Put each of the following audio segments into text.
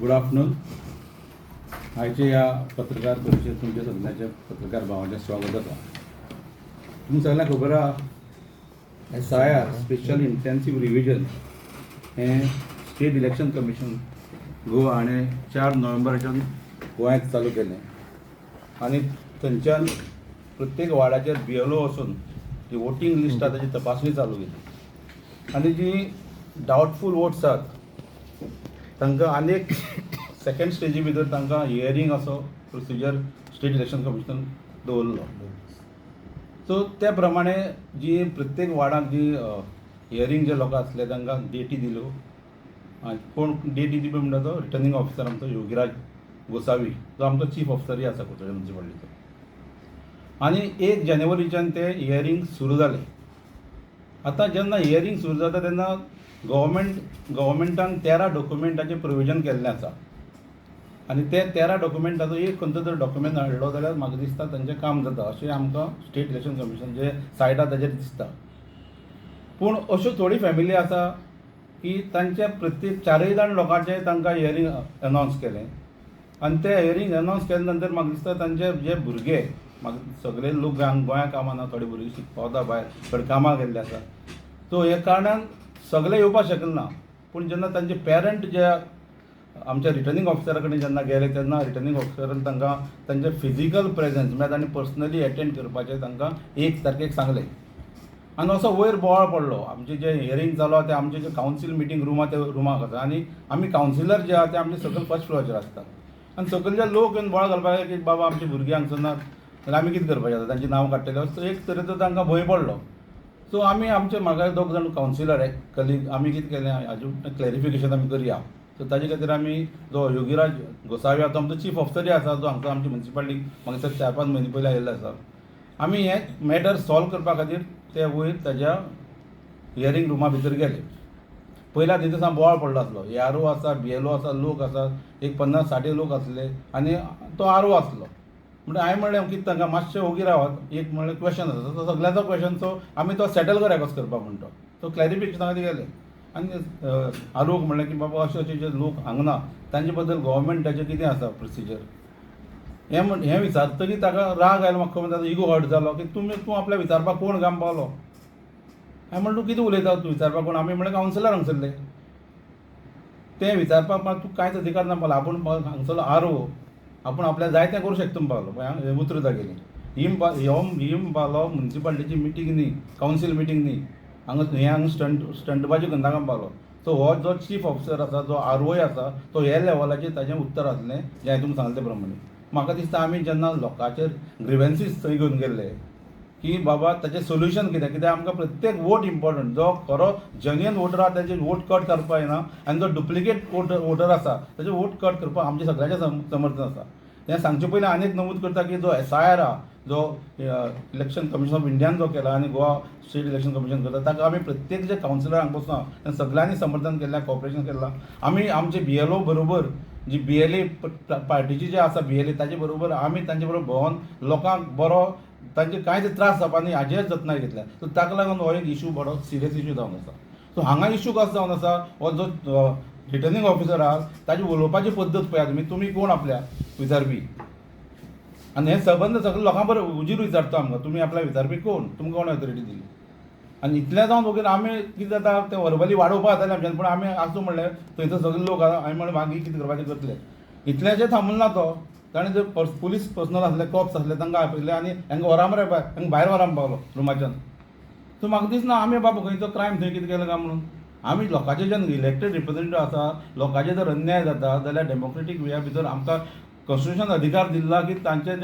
Good afternoon. आयचे ह्या पत्रकार परिशद तुमच्या सगळ्यांच्या पत्रकार भावांचे स्वागत आसा. तुमकां सगळ्यांक खबर आहा SIR स्पेशल इंटेन्सिव्ह रिव्हिजन हें स्टेट इलेक्शन कमिशन गोवा हाणें 4 नोव्हेंबराच्यान गोंयांत चालू केलें आनी थंयच्यान प्रत्येक वार्डाचेर BLO वचून जी वोटींग लिस्ट आसा ताची तपासणी चालू केली आनी जी डावटफूल वोट्स आसात तांकां आनीक सेकंड स्टेजी भितर तांकां हियरींग असो प्रोसिजर स्टेट इलेक्शन कमिशनान दवरलो. सो त्या प्रमाणे जी प्रत्येक वार्डाक जी हियरींग जे लोक आसले तांकां डेटी दिल्यो. कोण डेटी दिवपी म्हणटा तो रिटर्निंग ऑफिसर आमचो योगीराज गोसावी, जो आमचो चीफ ऑफिसरूय आसा कुट्टोळे म्युनिसिपालिटीचो. आनी 1 जानेवारीच्यान ते हियरींग सुरू जालें. आतां जेन्ना हियरींग सुरू जाता तेन्ना गव्हर्मेंटान 13 डॉक्युमेंटाचें प्रोविजन केल्लें आसा आनी ते 13 डॉक्युमेंटाचो एक खंयचो जर डॉक्युमेंट हाडलो जाल्यार म्हाका दिसता तांचें काम जाता अशें आमकां स्टेट इलेक्शन कमिशन जे सायट आसा ताचेर दिसता. पूण अश्यो थोडी फॅमिली आसा की तांच्या प्रत्येक 4 जाण लोकांचें तांकां हियरींग अनावन्स केलें आनी ते हियरींग अनावन्स केल्या नंतर म्हाका दिसता तांचे जे भुरगे म्हाका सगळे लोक गोंयांत कामां ना, थोडे भुरगे शिकपा वता भायर, थोडे कामाक गेल्ले आसा. सो हे कारणान सगळे येवपाक शकले ना. पूण जेन्ना तांचे पेरंट जे आमच्या रिटर्निंग ऑफिसरा कडेन जेन्ना गेले तेन्ना रिटर्निंग ऑफिसरान तांकां तांचे फिजिकल प्रेजन्स म्हळ्यार तांणी पर्सनली एटेंड करपाचें तांकां 1 तारखेक सांगलें. आनी असो वयर बोवाळ पडलो. आमचें जें हियरींग चालू आसा तें आमचें जें कावन्सील मिटींग रूम आसा त्या रुमाक आसा आनी आमी कावन्सिलर जे आसा ते आमचे सकयल फर्स्ट फ्लोराचेर आसता आनी सकयले लोक येवन बोवाळ घालपाक लागले की बाबा आमची भुरगीं हांगसर नात जाल्यार आमी कितें करपाचें आतां, तांचें नांव काडटले. सो एक तरेचो तांकां भंय पडलो. सो आमी आमचे म्हाका 2 जाण कावन्सिलर कलीग आमी कितें केलें हाजें क्लॅरिफिकेशन आमी करया. सो ताजे खातीर आमी जो योगीराज गोसावी आसा तो आमचो चीफ ऑफिसरूय आसा जो हांगसर आमची म्युनिसिपालिटीक म्हाका दिसता 4-5 म्हयने पयलीं आयिल्लो आसा. आमी हे मॅटर सॉल्व करपा खातीर ते वयर ताज्या हियरींग रुमा भितर गेले. पयल्या दिसा सावन बोवाळ पडलो आसलो. ARO आसा, BLO आसा, लोक आसा, एक 50-60 लोक आसले आनी तो RO आसलो. म्हणटा हांवें म्हणलें कितें तांकां मातशें ओगी रावात. एक म्हणलें क्वेश्चन आसा तो सगळ्यांचो क्वेश्चनचो आमी तो सेटल करया कसो करपाक म्हणटा तो क्लॅरिफिकेशना खातीर गेले. आनी ROक म्हणलें की बाबा अशे अशे जे लोक हांगा तांचे बद्दल गव्हर्मेंटाचें कितें आसा प्रोसिजर हें विचारतकीर ताका राग आयलो. म्हाका खबर ताजो इगो हर्ट जालो की तूं आपल्या विचारपाक कोण काम पावलो. हांवें म्हणलें तूं कितें उलयता तूं विचारपाक कोण. आमी म्हणलें कावन्सिलर हांगसरले तें विचारपाक तूं कांयच अधिकार ना पावलो. आपूण हांगसरलो RO आपूण आपल्याक जाय तें करूं शकता पावलो. पळय उतर जागेली ही पावलो म्युनिसिपालिटीची मिटींग न्ही, कावन्सील मिटींग न्ही, हांगा स्टंटबाजी करनाका पावलो. सो हो जो चीफ ऑफिसर आसा जो RO आसा तो हे लेवलाचेर ताचें उत्तर आसलें जें हांवें तुमकां सांगलें ते प्रमाणे. म्हाका दिसता आमी जेन्ना लोकांचेर ग्रिवेन्सीस थंय घेवन गेल्ले की बाबा ताचें सोल्युशन कितें, कित्याक आमकां प्रत्येक वोट इम्पॉर्टंट. जो खरो जेन्युइन वोटर आसा ताचें वोट कट करपाक येना आनी जो डुप्लिकेट वोटर आसा ताचें वोट कट करपाक आमचें सगळ्यांचें समर्थन आसा. तें सांगचे पयलीं आनी एक नमूद करता की जो SIR आहा जो इलेक्शन कमिशन ऑफ इंडियान जो केला आनी गोवा स्टेट इलेक्शन कमिशन करता ताका आमी प्रत्येक जे कावन्सिलर हांगा बसना तें सगळ्यांनी समर्थन केल्लें, कॉपरेशन केलां. आमी आमचे BLO बरोबर जी BLA पार्टीची जे आसा BLA ताचे बरोबर आमी तांचे बरोबर भोंवन लोकांक बरो तांचे कांयच त्रास जावपा न्ही हाजेर जतनाय घेतल्या. सो ताका लागून हो एक इशू बरो सिरियस इशू जावन आसा. सो हांगा इशू कसो जावन आसा हो जो रिटर्निंग ऑफिसर आहा ताची उलोवपाची पद्दत पळयात तुमी कोण आपल्या विचारपी. आनी हे संबंद सगळे लोकां बरोबर उजीर विचारता आमकां तुमी आपल्या विचारपी कोण, तुमकां कोण ऑथॉरिटी दिली. आनी इतलें जावन वगैरे आमी कितें जाता तें वर्बली वाडोवपाक जातालें आमच्यान. पूण आमी आसूं म्हणलें थंयसर सगळे लोक आसा हांवें म्हणलें मागीर कितें करपाचें करतले. इतलेंशें थांबून ना तो ताणें जर पुलीस पर्सनल आसले, कॉप्स आसले तांकां आपयले आनी हांकां व्हरा मरे बाय हांकां भायर व्हरान पावलो रुमाच्यान. सो म्हाका दिसना आमी बाबा खंयचो क्रायम थंय कितें केलो काय म्हणून. आमी लोकांचे जेन्ना इलेक्टेड रिप्रेझेंटेटीव आसा लोकांचे जर अन्याय जाता जाल्यार डेमोक्रेटीक वेया भितर आमकां कॉन्स्टिट्यूशन अधिकार दिला की तांचे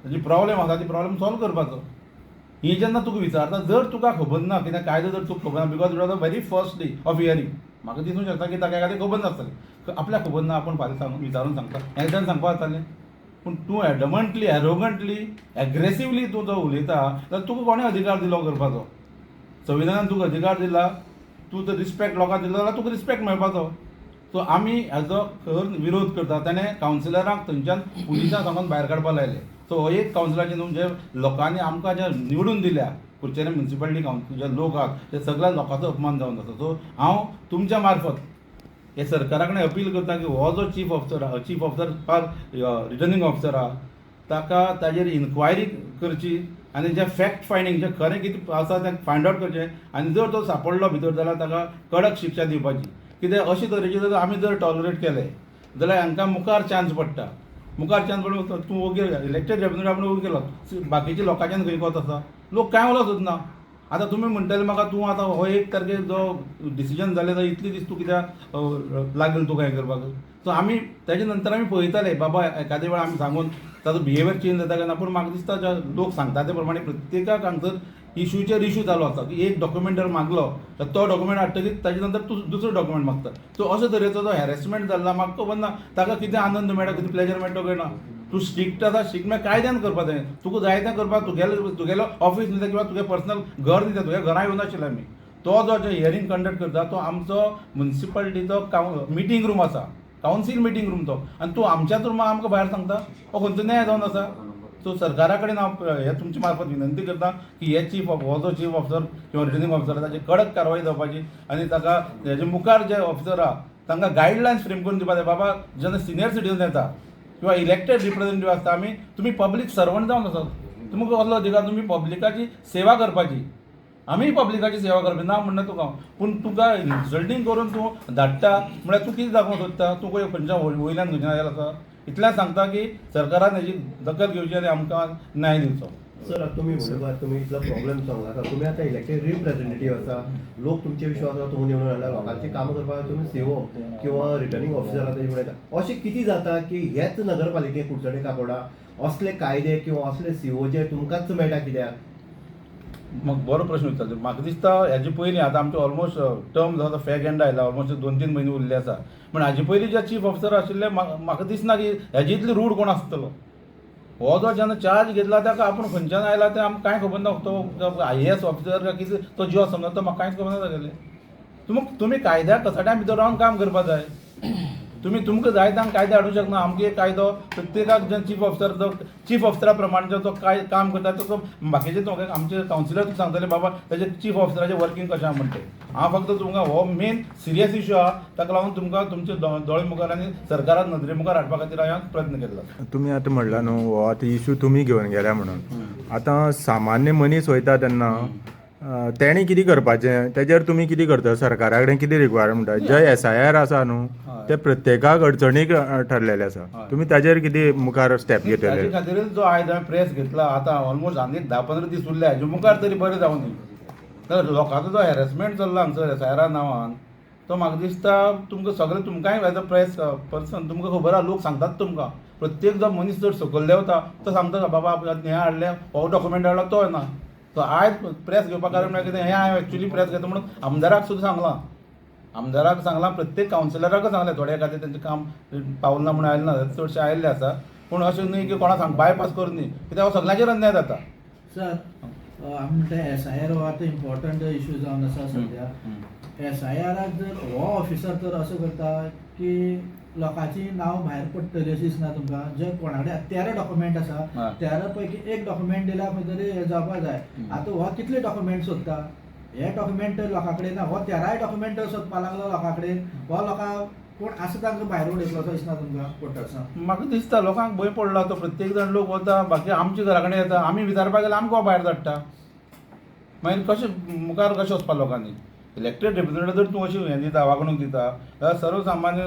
जी प्रॉब्लेम आसा ती प्रॉब्लेम सॉल्व करपाचो. ही जेन्ना तुका विचारता जर तुका खबर ना कित्याक कायदो जर तुका खबर ना because it was the very first day of hearing म्हाका दिसूंक शकता की ताका एखादें खबर नासतलें, आपल्याक खबर ना आपूण फाल्यां विचारून सांगता हें जेन्ना सांगपा जातालें. पूण तूं एडमंटली एरोगंटली एग्रेसिवली तूं जो उलयता जाल्यार तुका कोणें अधिकार दिलो करपाचो. संविधानान तुका अधिकार दिला, तूं जर रिस्पेक्ट लोकांक दिलो जाल्यार तुका रिस्पेक्ट मेळपाचो. सो आमी हेजो खर विरोध करता. ताणें कावन्सिलरांक थंयच्यान पुलिसांक सांगून भायर काडपाक लायले. सो हो एक कावन्सिलाचें न्हू जे लोकांनी आमकां जे निवडून दिल्या कुडचेरे म्युनिसिपालिटी जे लोक आहात ते सगळ्या लोकांचो अपमान जावन आसा. सो हांव तुमच्या मार्फत हे सरकारा कडेन अपील करता की हो जो chief officer for returning officer आहा ताका ताजेर इन्क्वायरी करची आनी जे फॅक्ट फायंडींग जे खरें कितें आसा तें फायंड आउट करचें आनी जर तो सांपडलो भितर जाल्यार ताका कडक शिक्षा दिवपाची कित्याक अशे तरेचे जर आमी जर टॉलरेट केले जाल्यार हांकां मुखार चान्स पडटा मुखार चान्स पडून तूं ओके इलेक्टेड रेप्रेझेंटेटिव्ह आपण ओके केलो बाकीच्या लोकांच्यान खंय कोत आसा लोक कांय उलोवंक सोदना आतां तुमी म्हणटले म्हाका तूं आतां हो 1 तारखेक जो डिसिजन जालें जाल्यार इतले दीस तूं कित्याक लागल तुका हें करपाक सो आमी तेजे नंतर आमी पळयताले बाबा एखादे वेळा आमी सांगून ताचो बिहेवियर चेंज जाता काय ना पूण म्हाका दिसता जे लोक सांगता ते प्रमाणे प्रत्येकाक हांगसर इश्यूचेर इश्यू चालू आसा की एक डॉक्युमेंट जर मागलो तर तो डॉक्युमेंट हाडटकीच ताजे नंतर तूं दुसरो डॉक्युमेंट मागता सो अशे तरेचो जो हॅरेसमेंट जाल्ला म्हाका खबर ना ताका कितें आनंद मेळटा कितें प्लेजर मेळटा काय ना तूं स्ट्रिक्ट आसा स्ट्रिक्ट मागीर कायद्यान करपा जाय तुका जाय तें करपाक तुगेलो ऑफिस दिता किंवा तुगे पर्सनल घर दिता तुगे घरा येवं नाशिल्ले आमी तो जो हियरींग कंडक्ट करता तो आमचो म्युनिसिपालिटीचो मिटींग रूम आसा कावन्सील मिटींग रूम तो आनी तूं आमच्याच रुमा आमकां भायर सांगता हो खंयचो न्याय जावन आसा सो सरकारा कडेन हांव हे तुमचे मार्फत विनंती करता की हे हो जो चीफ ऑफिसर किंवा रिटर्निंग ऑफिसर ताची कडक कारवाई जावपाची आनी ताका हेजे मुखार जे ऑफिसर आहा तांकां गायडलायन्स फ्रेम करून दिवपा जाय बाबा जेन्ना सिनियर सिटीजन येता किंवा इलेक्टेड रिप्रेझेंटेटिव्ह आसता आमी तुमी पब्लीक सर्वंट जावन आसात तुमकां असलो अधिकार तुमी पब्लिकाची सेवा करपाची आमी पब्लिकाची सेवा करपी ना म्हणना तुका पूण तुका इन्सल्टींग करून तूं धाडटा म्हळ्यार तूं कितें दाखोवंक सोदता तूं खंयच्या वयल्यान खंयच्यान आयला आसा इतलें सांगता की सरकारान हेजी दखल घेवची आनी आमकां न्याय दिवचो सर तुम्ही तुम्ही इतलो प्रॉब्लेम सांगला का तुम्ही आता इलेक्टेड रिप्रेझेंटेटिव्ह आसा लोक तुमचे विश्वास आसा तुम्ही निवडून हाडला लोकांची कामां करपाक तुम्ही सीओ किंवा रिटर्निंग ऑफिसर आतां म्हणटा अशें कितें जाता की हेच नगरपालिके कुडचडे काकोडा असले कायदे किंवा असले सीओ जे तुमकांच मेळटा कित्याक म्हाका बरो प्रश्न विचारलो म्हाका दिसता हेजे पयलीं आतां आमचे ऑलमोस्ट टर्म जो आसा फॅग एंड आयला ऑलमोस्ट 2-3 म्हयने उरले आसा पूण हाजे पयलीं जे चीफ ऑफिसर आशिल्ले म्हाका दिसना की हेजे इतली रूड कोण आसतलो हो जो जेन्ना चार्ज घेतला ताका आपूण खंयच्यान आयला तें आमकां कांय खबर ना तो IAS ऑफिसर काय कितें तो जियो समजता तो म्हाका कांयच खबर ना जालें तुमी कायद्या कसाट्या भितर रावन काम करपा जाय तुमकां जाय तांकां कायदे हाडूंक शकना आमगे एक कायदो प्रत्येकाक जे चीफ ऑफिसरा प्रमाणे जो काम करता तो बाकीचे आमचे कावन्सिलर सांगतले बाबा ताचे चीफ ऑफिसराचें वर्कींग कशें आहा म्हणटे हांव फक्त तुमकां हो मेन सिरियस इश्यू आहा ताका लागून तुमकां तुमचे दोळे मुखार आनी सरकारान नदरे मुखार हाडपा खातीर हांवें प्रयत्न केला तुमी आतां म्हणला न्हू हो आतां इश्यू तुमी घेवन गेल्या म्हणून आतां सामान्य मनीस वयता तेन्ना तेणी कितें करपाचें तेजेर तुमी कितें करता सरकारा कडेन कितें रिक्वायरमेंट म्हणटा जे SIR आसा न्हू ते प्रत्येकाक अडचणीक ठरलेले आसा तुमी ताजेर कितें मुखार स्टेप घेतले ताचे खातीरच जो आयज हांवें प्रेस घेतला आतां ऑलमोस्ट आनी 10-15 दीस उरले हाजे मुखार तरी बरें जावं न्ही तर लोकांचो जो हॅरेसमेंट चल्ला हांगसर SIR नांवान तो म्हाका दिसता तुमकां सगळें तुमकांय एज अ प्रेस पर्सन तुमकां खबर आहा लोक सांगतात तुमकां प्रत्येक जो मनीस जर सकयल देंवता तो सांगता बाबा हें हाडलें हो डॉक्युमेंट हाडला तो ना तो आयज प्रेस घेवपा कारण म्हळ्यार कितें हें हांवें एक्चुली प्रेस घेता म्हणून आमदाराक सुद्दां सांगलां प्रत्येक कावन्सिलराक सांगलें थोडे खातीर तेंचें काम पावलें ना म्हणून आयलें ना चडशे आयिल्ले आसा पूण अशें न्ही की कोणाक बायपास करून न्ही कित्याक हो सगळ्यांचेर अन्याय जाता सर आमी म्हणटा SIR हो आतां इम्पॉर्टंट इश्यू जावन आसा सद्या SIRाक जर हो ऑफिसर तर असो करता की लोकांची नांव भायर पडटली अशी दिसना तुमकां जे कोणा कडेन 13 डॉक्युमेंट आसा 13 पैकी एक डॉक्युमेंट दिल्यार खंय तरी हें जावपा जाय आतां हो कितले डॉक्युमेंट सोदता हे डॉक्युमेंट लोकां कडेन ना हो 13 डॉक्युमेंट सोदपा लागलो लोकां कडेन हो लोकां कोण आसा तांकां भायर उडयतलो असो दिसना तुमकां कोर्टासान म्हाका दिसता लोकांक भंय पडला तो प्रत्येक जाण लोक वता बाकी आमच्या घरा कडेन येता आमी विचारपाक गेल्यार आमकां भायर धाडटा मागीर कशें मुखार कशें वचपा लोकांनी इलेक्टेड रिप्रेझेंटेटिव्ह जर तूं अशी हें दिता वागणूक दिता जाल्यार सर्वसामान्य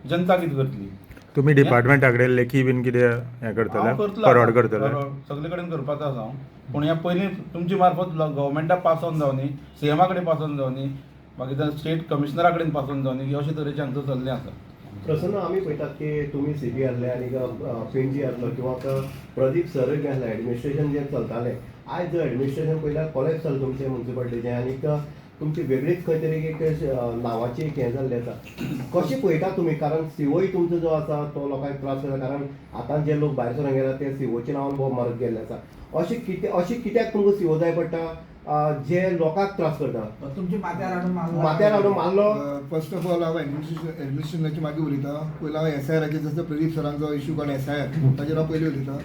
जनता कितें करतली तुमी डिपार्टमेंटा कडेन लेखी बीन कितें हें करतले फॉरवर्ड करतले सगळे कडेन करपाचो आसा हांव पूण ह्या पयलीं तुमची मार्फत गव्हर्मेंटाक पास ऑन जावनी CMA कडेन पास ऑन जावनी मागीर स्टेट कमिशनरा कडेन पास ऑन जावनी की अशे तरेचे हांगसर चल्लें आसा प्रसन्न आमी पळयतात की तुमी CP आसले आनी PNG आसलो किंवा प्रदीप सरय आसले एडमिनिस्ट्रेशन जें चलतालें आयज जर एडमिनिस्ट्रेशन पळयल्यार कॉलेज चलता तुमचें म्युनिसिपालिटीचें आनीक तुमची वेगळीच खंय तरी एक नांवाची एक हें जाल्लें आसा कशें पळयता तुमी कारण COय तुमचो जो आसा तो लोकांक त्रास करता कारण आतां जे लोक भायर सरून गेला ते COच्या नांवान भोव मारत गेल्ले आसा अशें कित्याक तुमकां CO जाय पडटा जे लोकांक त्रास करता तुमची माथ्यार हाडून मारलो फर्स्ट ऑफ ऑल हांव एडमिनिस्ट्रेशनाची मागीर उलयतां पयलीं हांव SIRाचेर जसो प्रदीप सरांचो इश्यू काडला SIR ताचेर हांव पयलीं उलयतां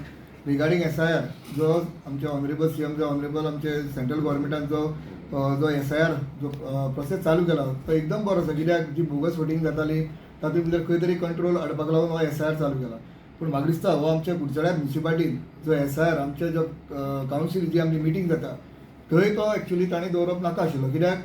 रिगार्डींग SIR जो आमचे ऑनरेबल CM जो ऑनरेबल आमचे सेंट्रल गव्हर्मेंटान जो जो SIR जो प्रोसेस चालू केला तो एकदम बरो आसा कित्याक जी बोगस वोटींग जाताली तातूंत भितर खंय तरी कंट्रोल हाडपाक लागून हो SIR चालू केला. पूण म्हाका दिसता हो आमच्या कुडचड्या म्युनिसिपालिटीन जो SIR आमचे जो कावन्सील जी आमची मिटींग जाता थंय तो एक्चुअली ताणें दवरप नाका आशिल्लो. कित्याक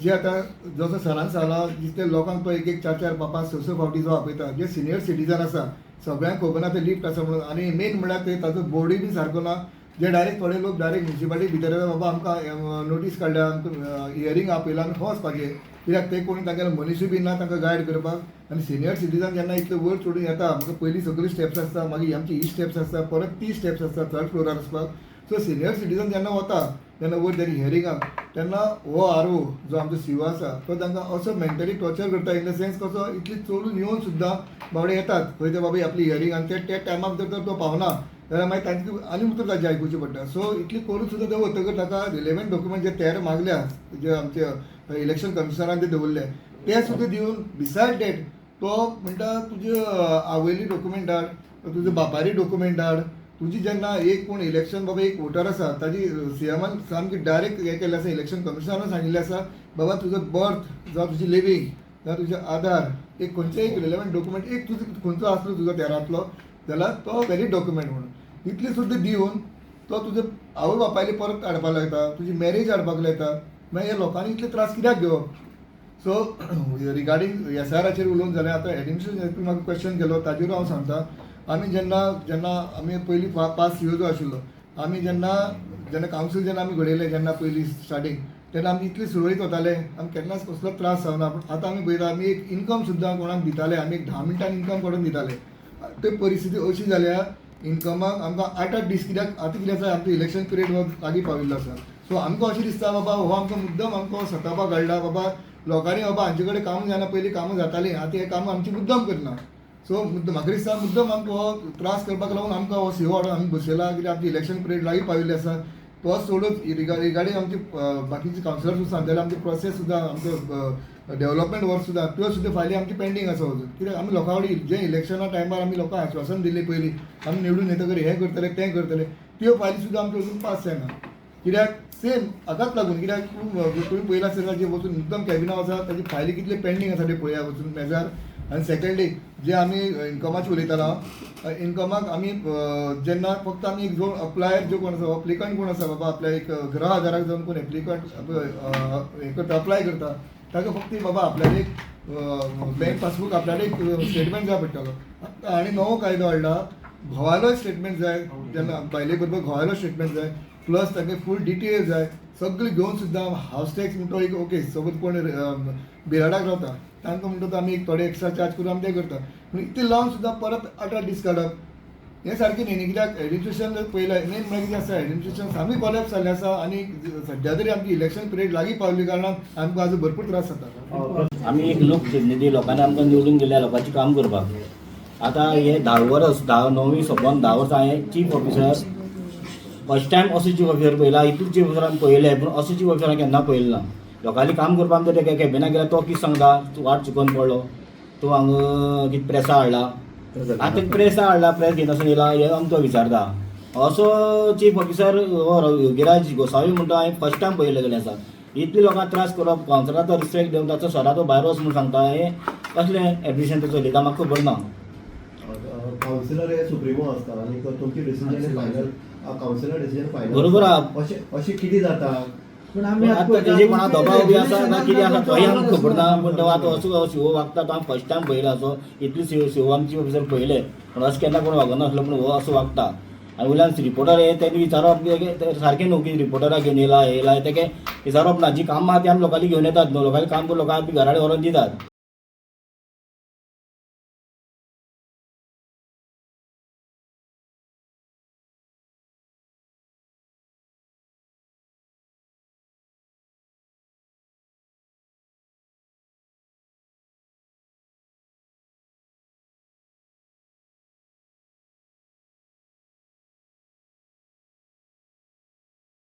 जे आतां जसो सरान सांगला जितले लोकांक तो एक 4-4, 5-5, 6 फावटी जो आपयता जे सिनियर सिटीजन आसा सगळ्यांक खबर ना ते लिफ्ट आसा म्हणून आनी मेन म्हळ्यार ते ताजो बोर्डूय बी सारको ना. जे डायरेक्ट थोडे लोक डायरेक्ट म्युनिसिपालिटी भितर येता बाबा आमकां नोटीस काडल्या आमकां हियरींग आपयला आमी खो वचपाचें कित्याक ते कोणी तांगेलो मनीसूय बी ना तांकां गायड करपाक. आनी सिनियर सिटीजन जेन्ना इतले वयर चडून येता आमकां पयलीं सगळी स्टेप्स आसता मागीर आमची ही स्टेप्स आसता परत ती स्टेप्स आसता 3rd फ्लोरार वचपाक. सो सिनियर सिटीजन जेन्ना वता तेन्ना वयर तेणी हियरिंगाक तेन्ना हो RO जो आमचो CEO आसा तो तांकां असो मेंटली टॉर्चर करता इन द सेन्स कसो इतली चलून येवन सुद्दां बाबडे येतात खंय ते बाबा आपली हियरिंग आनी ते टायमार जर तो पावना जाल्यार मागीर तांकां आनी उतर ताजें आयकुचें पडटा. सो इतली करून सुद्दां ते वतकर ताका रिलेवंट डॉक्युमेंट जे 13 मागल्या जे आमचे इलेक्शन कमिशनरान ते दवरले ते सुद्दां दिवन बिसायड डेट तो म्हणटा तुजे आवयली डॉक्युमेंट धाड तुजे बापायली डॉक्युमेंट धाड तुजी जेन्ना एक कोण इलेक्शन बाबा एक वोटर आसा ताजी CMान सामकी डायरेक्ट हें केल्लें आसा इलेक्शन कमिशनरान सांगिल्लें आसा बाबा तुजो बर्थ जावं तुजी लिव्हिंग जावं तुजें आधार एक खंयचें एक रिलेवंट डॉक्युमेंट एक तुजो खंयचो आसलो तुजो 13तलो जाल्यार तो वॅलीड डॉक्युमेंट म्हणून इतली सुद्दां दिवन तो तुजे आवय बापायली परत हाडपाक लायता तुजी मॅरेज हाडपाक लायता. मागीर ह्या लोकांनी इतले त्रास कित्याक घेवप. सो रिगार्डींग SIRाचेर उलोवंक जाल्यार आतां एडमिनिस्ट्रेशन म्हाका क्वेश्चन केलो ताजेर हांव सांगता. आमी जेन्ना आमी पयलीं पास CEO जो आशिल्लो आमी जेन्ना कावन्सील जेन्ना आमी घडयलें जेन्ना पयलीं स्टार्टींग तेन्ना आमी इतले सुरळीत वताले आमी केन्नाच कसलो त्रास जावना. पूण आतां आमी पळयता आमी एक इन्कम सुद्दां कोणाक दिताले आमी एक 10 मिनटान इन्कम काडून दिताले. ते परिस्थिती अशी जाल्या इन्कमाक आमकां 8-8 दीस कित्याक आतां कितें आसा आमचो इलेक्शन पिरियड हो लागीं पाविल्लो आसा. सो आमकां अशें दिसता बाबा हो आमकां मुद्दम आमकां सतावपाक घडला बाबा लोकांनी बाबा हांचे कडेन कामां जायना पयलीं कामां जातालीं आतां हे कामां आमची मुद्दम करना. सो म्हाका दिसता मुद्दम आमकां हो त्रास करपाक लागून आमकां हो CEO हाडून आमी बसयला कित्याक आमची इलेक्शन पिरियड लागीं पाविल्ली आसा. तो सोडून रिगार्डींग आमची बाकीचे कावन्सिलर सुद्दां सांगताले आमचे प्रोसेस सुद्दां आमचो डेव्हलपमेंट वर्क सुद्दां त्यो सुद्दां फायली आमची पेंडींग आसा अजून. कित्याक आमी लोकां कडेन जे इलेक्शना टायमार आमी लोकांक आश्वासन दिल्लें पयलीं आमी निवडून येतकच हें करतले तें करतले त्यो फायली सुद्दां आमच्यो अजून पास जायना. कित्याक सेम हाकाच लागून कित्याक तुमी पयला आसतना जे वचून मुद्दम कॅबिनां आसा ताजी फायली कितले पेंडींग आसा ते पळया वचून मेजार. आनी सेकंडली जे आमी इन्कमाचें उलयतालो इन्कमाक आमी जेन्ना फक्त आमी एक जो अप्लायर जो कोण आसा अप्लिकंट कोण आसा बाबा आपल्या एक गृह आदाराक जावन कोण एप्लिकंट हे करता अप्लाय करता ताका फक्त बाबा आपल्याला एक बँक पासबूक आपल्याला एक स्टेटमेंट जाय पडटलो. आनी नवो कायदो हाडला घोवालो स्टेटमेंट जाय जेन्ना बायले बरोबर घोवालो स्टेटमेंट जाय प्लस तांगे फूल डिटेल जाय सगळी घेवन सुद्दां हावस टॅक्स म्हणटा एक ओके सपोज कोण बिराडाक रावता तांकां म्हणटा तो आमी एक थोडे एक्स्ट्रा चार्ज करून आमी ते करता. पूण इतले लावन सुद्दां परत 8-8 दीस काडप हें सारकें न्ही. कित्याक एडमिनिस्ट्रेशन पयलें मेन म्हळ्यार कितें आसा एडमिनिस्ट्रेशन सामकें कॉलेप्स जाल्लें आसा आनी सद्या तरी आमची इलेक्शन पिरियड लागीं पावल्ली कारणान आमकां आजून भरपूर त्रास जाता. आमी एक लोकप्रतिनिधी लोकांनी आमकां निवडून दिल्या लोकांचें काम करपाक आतां हे 10 वर्स 9वी सोंपोवन 10 वर्सां हांवें चीफ ऑफिसर फर्स्ट टायम असो चीफ ऑफिसर पळयला. हितून चीफ ऑफिसर आमी पळयले पूण असो चीफ ऑफिसर हांवें केन्ना पळयलो ना. लोकांनी काम करपाक आमच्या त्या कॅबिना गेल्यार तो कितें सांगता तूं वाट चुकोवन पडलो तूं हांगा कितें प्रेसा हाडला आतां प्रेसा हाडला प्रेस घेवन असो येयला हे आमकां विचारता. असो चीफ ऑफिसर योगीराज गोसावी म्हणटा हांवें फर्स्ट टायम पळयले गेले आसा. इतले लोकांक त्रास करप कावन्सिलराचो रिस्पेक्ट दिवन ताचो स्वता तो भायर वच म्हणून सांगता हें कसलें एडमिशन ताचो उलयता म्हाका खबर ना. कावन्सिलर हे सुप्रिमो आसता आनी तुमची decision final councillor decision final बरोबर आहा. अशें कितें जाता पूण आमी आतां तेजे कोणा दबाव बी आसा काय कितें आसा तोय आमकां खबर ना. पूण तो आतां असो CEO वागता तो हांव फर्स्ट टायम पळयला असो इतले CEO आमचे ऑफिसर पळयले पूण अशें केन्ना कोण वागनासलो पूण हो असो वागता. आनी वयल्यान रिपोर्टर हे तेणी विचारप सारकें न्हू की रिपोर्टराक घेवन येयला तेका विचारप ना. जी कामां आहा ती आमी लोकांनी घेवन येतात न्हू लोकांनी काम करून लोकांक घरा कडेन व्हरून दितात.